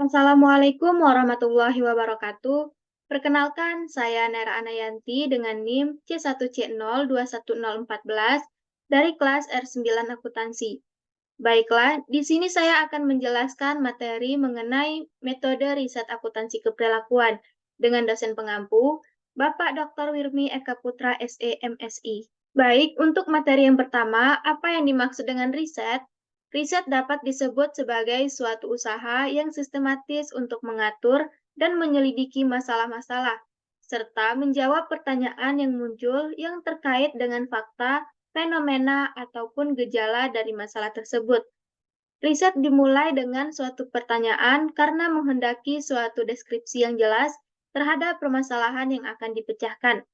Assalamualaikum warahmatullahi wabarakatuh. Perkenalkan, saya Nera Anayanti dengan NIM C1C021014 dari kelas R9 Akuntansi. Baiklah, di sini saya akan menjelaskan materi mengenai metode riset akuntansi keperilakuan dengan dosen pengampu, Bapak Dr. Wirmi Eka Putra SE MSI. Baik, untuk materi yang pertama, apa yang dimaksud dengan riset? Riset dapat disebut sebagai suatu usaha yang sistematis untuk mengatur dan menyelidiki masalah-masalah, serta menjawab pertanyaan yang muncul yang terkait dengan fakta, fenomena, ataupun gejala dari masalah tersebut. Riset dimulai dengan suatu pertanyaan karena menghendaki suatu deskripsi yang jelas terhadap permasalahan yang akan dipecahkan.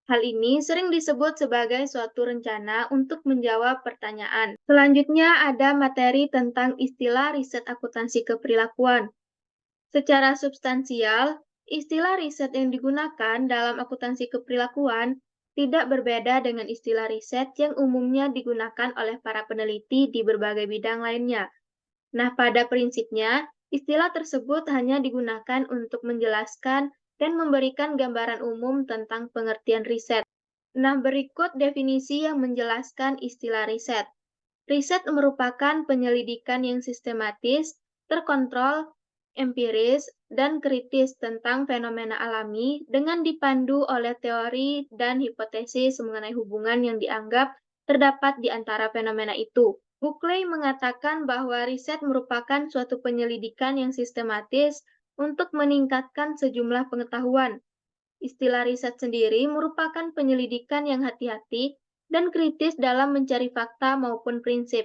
Hal ini sering disebut sebagai suatu rencana untuk menjawab pertanyaan. Selanjutnya ada materi tentang istilah riset akuntansi keperilakuan. Secara substansial, istilah riset yang digunakan dalam akuntansi keperilakuan tidak berbeda dengan istilah riset yang umumnya digunakan oleh para peneliti di berbagai bidang lainnya. Nah, pada prinsipnya, istilah tersebut hanya digunakan untuk menjelaskan dan memberikan gambaran umum tentang pengertian riset. Nah, berikut definisi yang menjelaskan istilah riset. Riset merupakan penyelidikan yang sistematis, terkontrol, empiris, dan kritis tentang fenomena alami dengan dipandu oleh teori dan hipotesis mengenai hubungan yang dianggap terdapat di antara fenomena itu. Buckley mengatakan bahwa riset merupakan suatu penyelidikan yang sistematis untuk meningkatkan sejumlah pengetahuan. Istilah riset sendiri merupakan penyelidikan yang hati-hati dan kritis dalam mencari fakta maupun prinsip.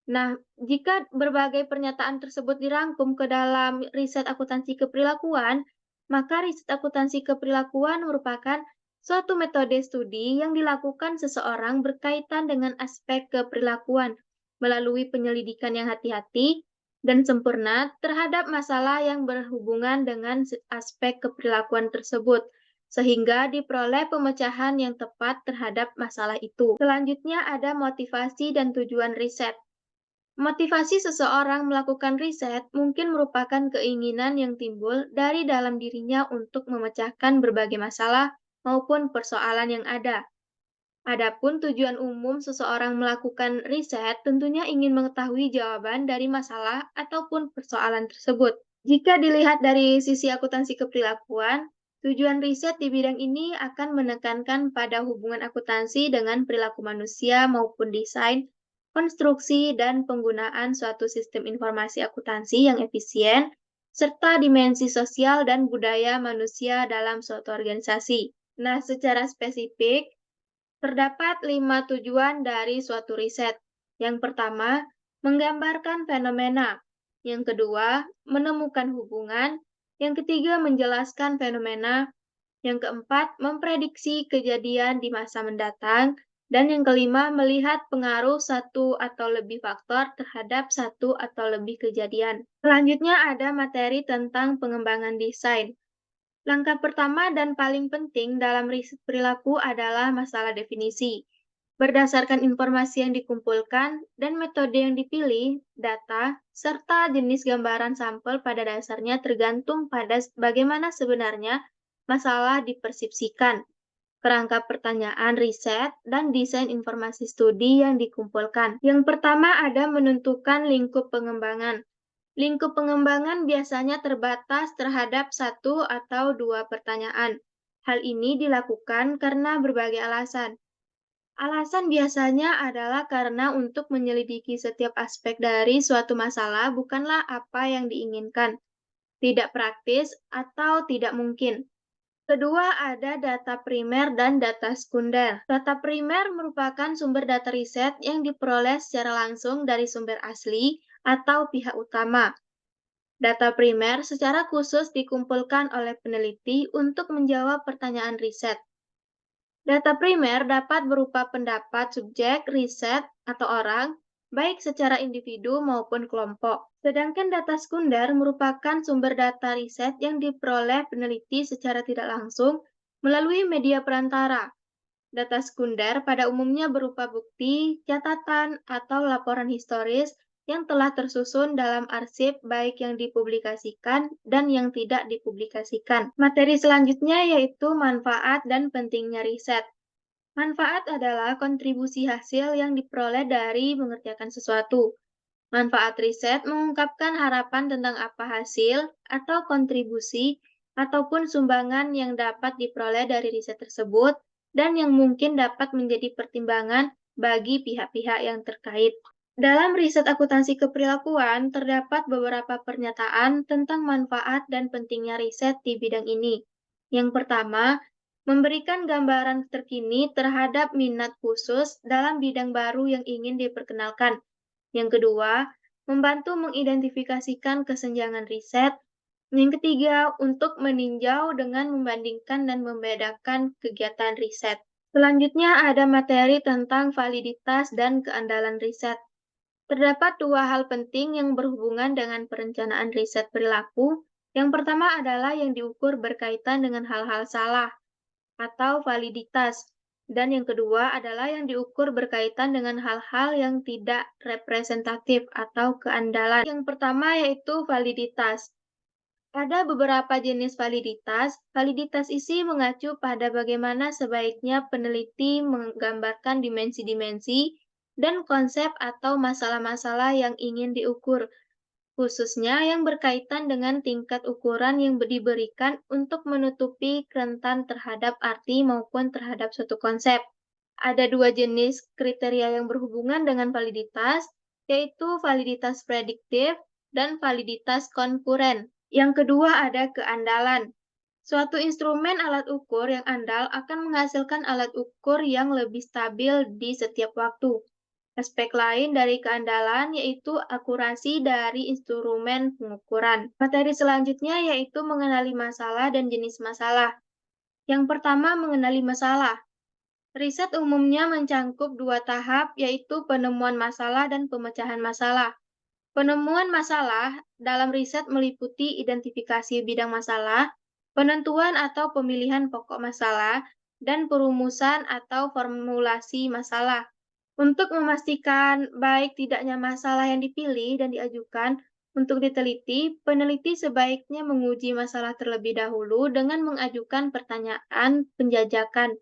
Nah, jika berbagai pernyataan tersebut dirangkum ke dalam riset akuntansi keperilakuan, maka riset akuntansi keperilakuan merupakan suatu metode studi yang dilakukan seseorang berkaitan dengan aspek keperilakuan melalui penyelidikan yang hati-hati dan sempurna terhadap masalah yang berhubungan dengan aspek keperilakuan tersebut, sehingga diperoleh pemecahan yang tepat terhadap masalah itu. Selanjutnya ada motivasi dan tujuan riset. Motivasi seseorang melakukan riset mungkin merupakan keinginan yang timbul dari dalam dirinya untuk memecahkan berbagai masalah maupun persoalan yang ada. Adapun tujuan umum seseorang melakukan riset tentunya ingin mengetahui jawaban dari masalah ataupun persoalan tersebut. Jika dilihat dari sisi akuntansi keperilakuan, tujuan riset di bidang ini akan menekankan pada hubungan akuntansi dengan perilaku manusia maupun desain, konstruksi, dan penggunaan suatu sistem informasi akuntansi yang efisien, serta dimensi sosial dan budaya manusia dalam suatu organisasi. Nah, secara spesifik, terdapat 5 tujuan dari suatu riset. Yang pertama, menggambarkan fenomena. Yang kedua, menemukan hubungan. Yang ketiga, menjelaskan fenomena. Yang keempat, memprediksi kejadian di masa mendatang. Dan yang kelima, melihat pengaruh satu atau lebih faktor terhadap satu atau lebih kejadian. Selanjutnya ada materi tentang pengembangan desain. Langkah pertama dan paling penting dalam riset perilaku adalah masalah definisi. Berdasarkan informasi yang dikumpulkan dan metode yang dipilih, data, serta jenis gambaran sampel pada dasarnya tergantung pada bagaimana sebenarnya masalah dipersepsikan, kerangka pertanyaan riset, dan desain informasi studi yang dikumpulkan. Yang pertama ada menentukan lingkup pengembangan. Lingkup pengembangan biasanya terbatas terhadap satu atau dua pertanyaan. Hal ini dilakukan karena berbagai alasan. Alasan biasanya adalah karena untuk menyelidiki setiap aspek dari suatu masalah bukanlah apa yang diinginkan, tidak praktis, atau tidak mungkin. Kedua, ada data primer dan data sekunder. Data primer merupakan sumber data riset yang diperoleh secara langsung dari sumber asli atau pihak utama. Data primer secara khusus dikumpulkan oleh peneliti untuk menjawab pertanyaan riset. Data primer dapat berupa pendapat subjek riset atau orang, baik secara individu maupun kelompok. Sedangkan data sekunder merupakan sumber data riset yang diperoleh peneliti secara tidak langsung melalui media perantara. Data sekunder pada umumnya berupa bukti, catatan, atau laporan historis yang telah tersusun dalam arsip baik yang dipublikasikan dan yang tidak dipublikasikan. Materi selanjutnya yaitu manfaat dan pentingnya riset. Manfaat adalah kontribusi hasil yang diperoleh dari mengerjakan sesuatu. Manfaat riset mengungkapkan harapan tentang apa hasil atau kontribusi ataupun sumbangan yang dapat diperoleh dari riset tersebut dan yang mungkin dapat menjadi pertimbangan bagi pihak-pihak yang terkait. Dalam riset akuntansi keperilakuan, terdapat beberapa pernyataan tentang manfaat dan pentingnya riset di bidang ini. Yang pertama, memberikan gambaran terkini terhadap minat khusus dalam bidang baru yang ingin diperkenalkan. Yang kedua, membantu mengidentifikasikan kesenjangan riset. Yang ketiga, untuk meninjau dengan membandingkan dan membedakan kegiatan riset. Selanjutnya ada materi tentang validitas dan keandalan riset. Terdapat dua hal penting yang berhubungan dengan perencanaan riset perilaku. Yang pertama adalah yang diukur berkaitan dengan hal-hal salah atau validitas, dan yang kedua adalah yang diukur berkaitan dengan hal-hal yang tidak representatif atau keandalan. Yang pertama yaitu validitas. Ada beberapa jenis validitas. Validitas isi mengacu pada bagaimana sebaiknya peneliti menggambarkan dimensi-dimensi dan konsep atau masalah-masalah yang ingin diukur, khususnya yang berkaitan dengan tingkat ukuran yang diberikan untuk menutupi rentan terhadap arti maupun terhadap suatu konsep. Ada dua jenis kriteria yang berhubungan dengan validitas, yaitu validitas prediktif dan validitas konkuren. Yang kedua ada keandalan. Suatu instrumen alat ukur yang andal akan menghasilkan alat ukur yang lebih stabil di setiap waktu. Aspek lain dari keandalan yaitu akurasi dari instrumen pengukuran. Materi selanjutnya yaitu mengenali masalah dan jenis masalah. Yang pertama, mengenali masalah. Riset umumnya mencangkup dua tahap, yaitu penemuan masalah dan pemecahan masalah. Penemuan masalah dalam riset meliputi identifikasi bidang masalah, penentuan atau pemilihan pokok masalah, dan perumusan atau formulasi masalah. Untuk memastikan baik tidaknya masalah yang dipilih dan diajukan untuk diteliti, peneliti sebaiknya menguji masalah terlebih dahulu dengan mengajukan pertanyaan penjajakan.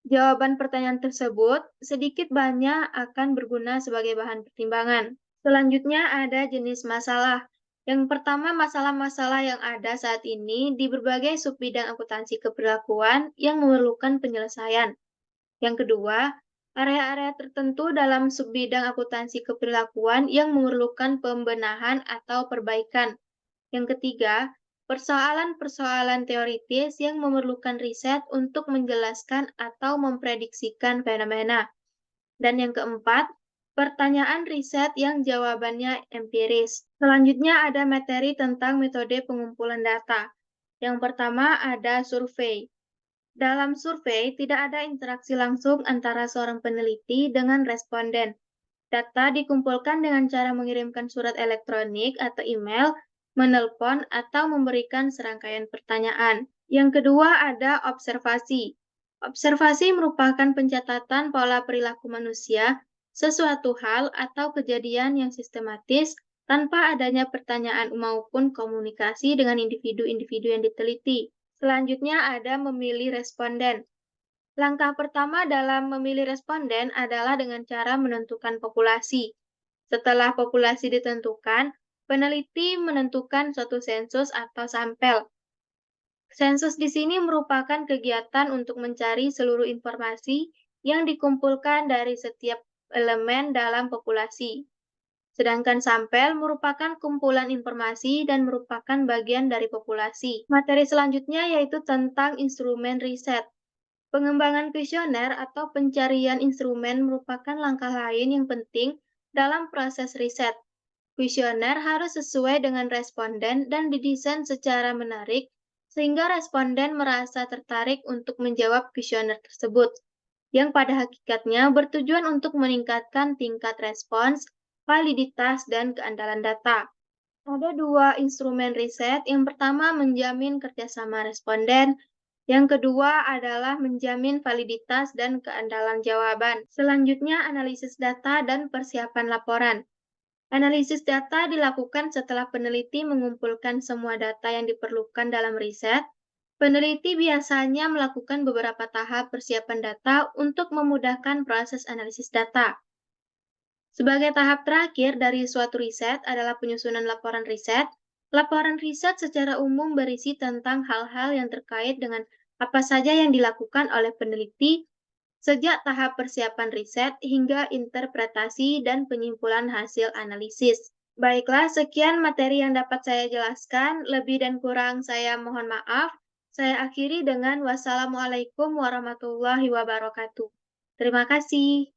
Jawaban pertanyaan tersebut sedikit banyak akan berguna sebagai bahan pertimbangan. Selanjutnya ada jenis masalah. Yang pertama, masalah-masalah yang ada saat ini di berbagai subbidang akuntansi keperilakuan yang memerlukan penyelesaian. Yang kedua, area-area tertentu dalam subbidang akuntansi keperilakuan yang memerlukan pembenahan atau perbaikan. Yang ketiga, persoalan-persoalan teoritis yang memerlukan riset untuk menjelaskan atau memprediksikan fenomena. Dan yang keempat, pertanyaan riset yang jawabannya empiris. Selanjutnya ada materi tentang metode pengumpulan data. Yang pertama ada survei. Dalam survei, tidak ada interaksi langsung antara seorang peneliti dengan responden. Data dikumpulkan dengan cara mengirimkan surat elektronik atau email, menelpon, atau memberikan serangkaian pertanyaan. Yang kedua ada observasi. Observasi merupakan pencatatan pola perilaku manusia, sesuatu hal atau kejadian yang sistematis tanpa adanya pertanyaan maupun komunikasi dengan individu-individu yang diteliti. Selanjutnya ada memilih responden. Langkah pertama dalam memilih responden adalah dengan cara menentukan populasi. Setelah populasi ditentukan, peneliti menentukan suatu sensus atau sampel. Sensus di sini merupakan kegiatan untuk mencari seluruh informasi yang dikumpulkan dari setiap elemen dalam populasi. Sedangkan sampel merupakan kumpulan informasi dan merupakan bagian dari populasi. Materi selanjutnya yaitu tentang instrumen riset. Pengembangan kuesioner atau pencarian instrumen merupakan langkah lain yang penting dalam proses riset. Kuesioner harus sesuai dengan responden dan didesain secara menarik, sehingga responden merasa tertarik untuk menjawab kuesioner tersebut, yang pada hakikatnya bertujuan untuk meningkatkan tingkat respons, validitas, dan keandalan data. Ada dua instrumen riset. Yang pertama, menjamin kerjasama responden. Yang kedua adalah menjamin validitas dan keandalan jawaban. Selanjutnya, analisis data dan persiapan laporan. Analisis data dilakukan setelah peneliti mengumpulkan semua data yang diperlukan dalam riset. Peneliti biasanya melakukan beberapa tahap persiapan data untuk memudahkan proses analisis data. Sebagai tahap terakhir dari suatu riset adalah penyusunan laporan riset. Laporan riset secara umum berisi tentang hal-hal yang terkait dengan apa saja yang dilakukan oleh peneliti sejak tahap persiapan riset hingga interpretasi dan penyimpulan hasil analisis. Baiklah, sekian materi yang dapat saya jelaskan. Lebih dan kurang saya mohon maaf. Saya akhiri dengan wassalamualaikum warahmatullahi wabarakatuh. Terima kasih.